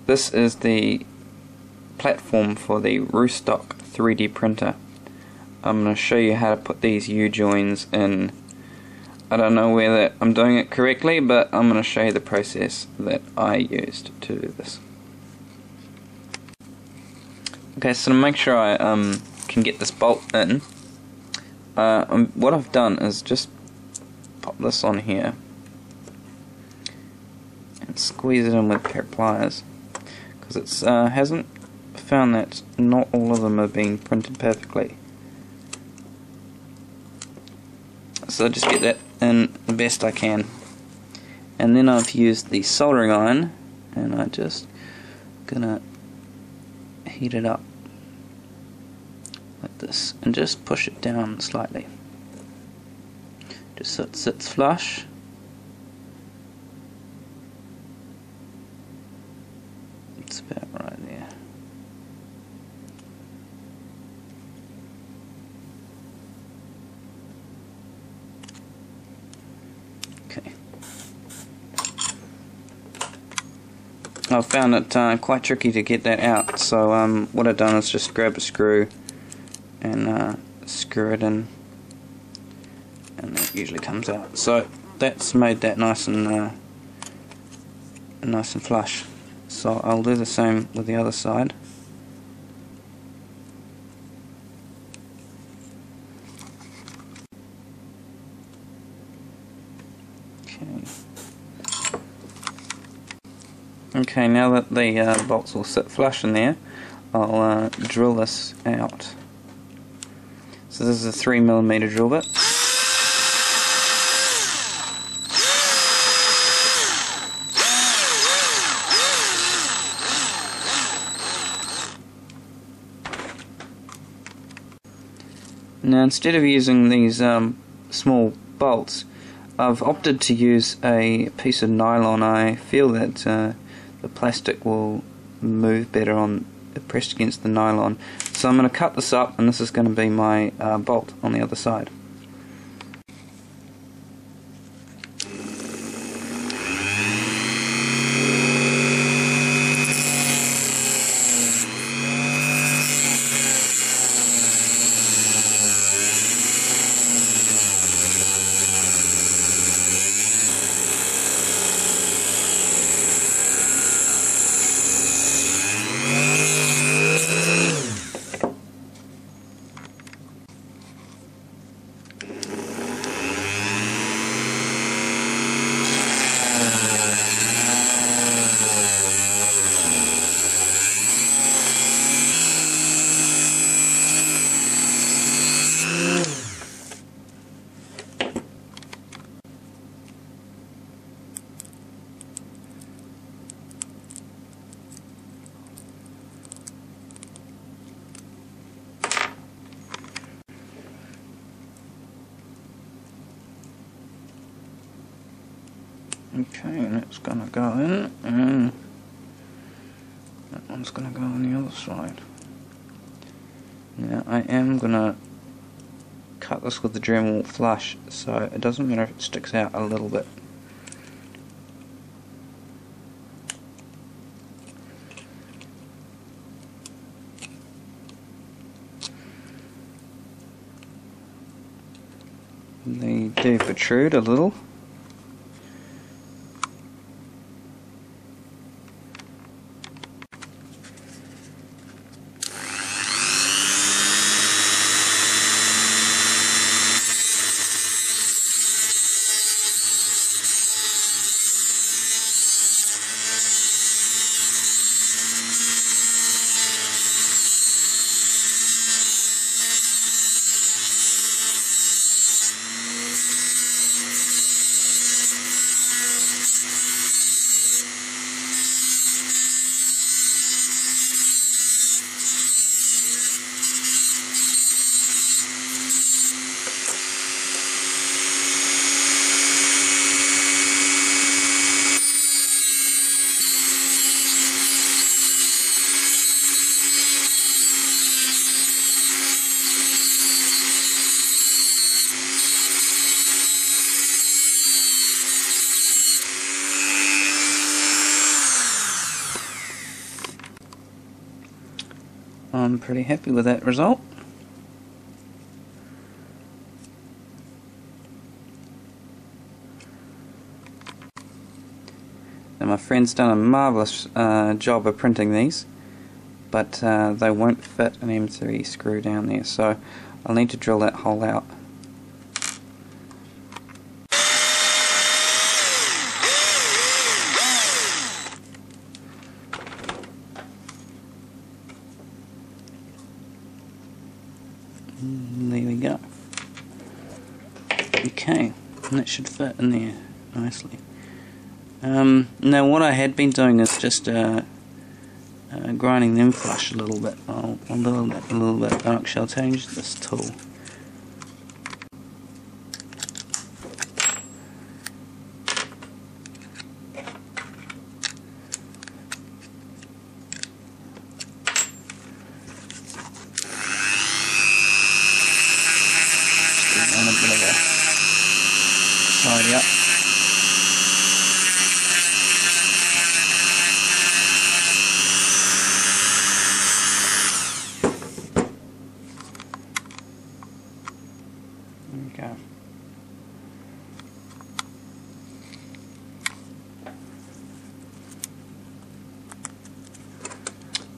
this is the platform for the Rostock 3D printer. I'm going to show you how to put these U-joins in. I don't know whether I'm doing it correctly, but I'm going to show you the process that I used to do this. Okay, so to make sure I can get this bolt in, what I've done is just pop this on here and squeeze it in with a pair of pliers, because it hasn't found that not all of them are being printed perfectly. So just get that in the best I can, and then I've used the soldering iron, and I'm just gonna heat it up like this and just push it down slightly, just so it sits flush. It's about right there. Okay. I've found it quite tricky to get that out, so what I've done is just grab a screw and screw it in, and it usually comes out. So that's made that nice and flush. So I'll do the same with the other side. Okay, now that the bolts will sit flush in there, I'll drill this out. So this is a 3mm drill bit. Now, instead of using these small bolts, I've opted to use a piece of nylon. I feel that the plastic will move better on pressed against the nylon. So I'm going to cut this up, and this is going to be my bolt on the other side. Okay, and it's going to go in, and that one's going to go on the other side. Now I am going to cut this with the Dremel flush, so it doesn't matter if it sticks out a little bit. They do protrude a little. I'm pretty happy with that result. And my friend's done a marvellous job of printing these, but they won't fit an M3 screw down there, so I'll need to drill that hole out. There we go. Okay, and that should fit in there nicely. Now what I had been doing is just grinding them flush a little bit. A little bit. Actually, I'll change this tool. And a bit of a tidy up. There we go.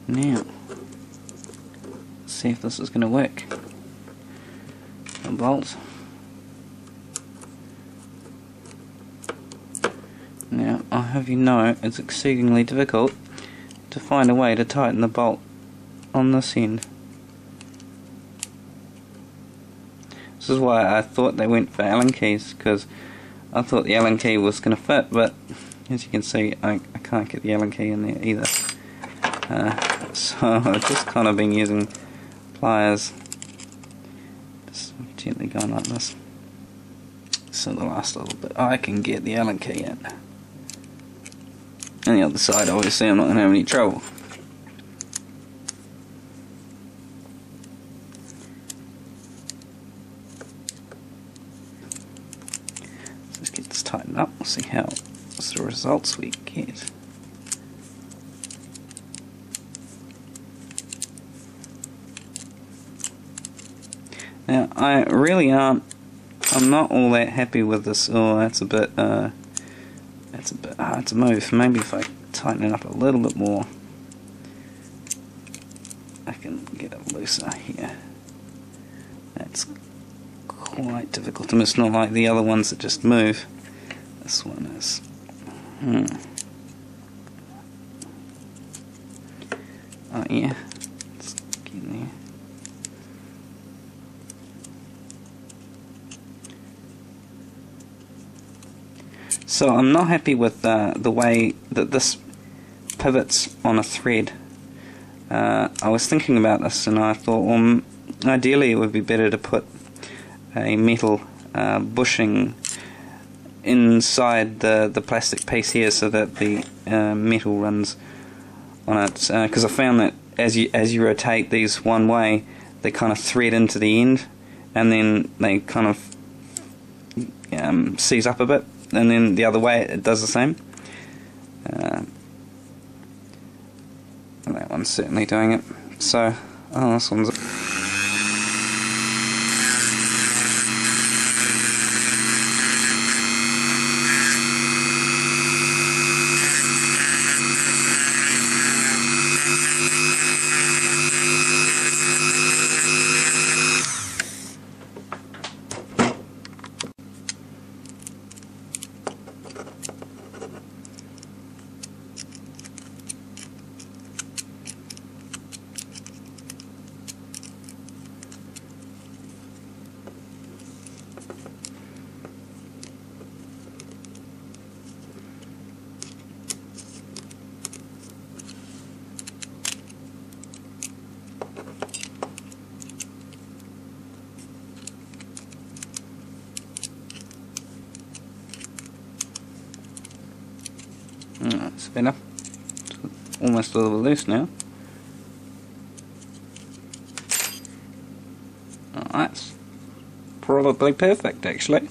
Now, let's see if this is going to work. A bolt. Now, I'll have you know it's exceedingly difficult to find a way to tighten the bolt on this end. This is why I thought they went for Allen keys, because I thought the Allen key was going to fit, but as you can see I can't get the Allen key in there either. So I've just kind of been using pliers, just gently going like this, so the last little bit I can get the Allen key in. And the other side, obviously I'm not going to have any trouble. Let's get this tightened up, we'll see what's the results we get. Now I really I'm not all that happy with this. Oh, that's a bit hard to move. Maybe if I tighten it up a little bit more I can get it looser here. That's quite difficult to move. It's not like the other ones that just move. This one is oh yeah, let's get in there. So I'm not happy with the way that this pivots on a thread. I was thinking about this and I thought, well, ideally it would be better to put a metal bushing inside the plastic piece here so that the metal runs on it. Because I found that as you rotate these one way, they kind of thread into the end, and then they kind of seize up a bit. And then the other way it does the same. And that one's certainly doing it. So, oh, this one's... It's better. It's almost a little loose now. Oh, that's probably perfect actually.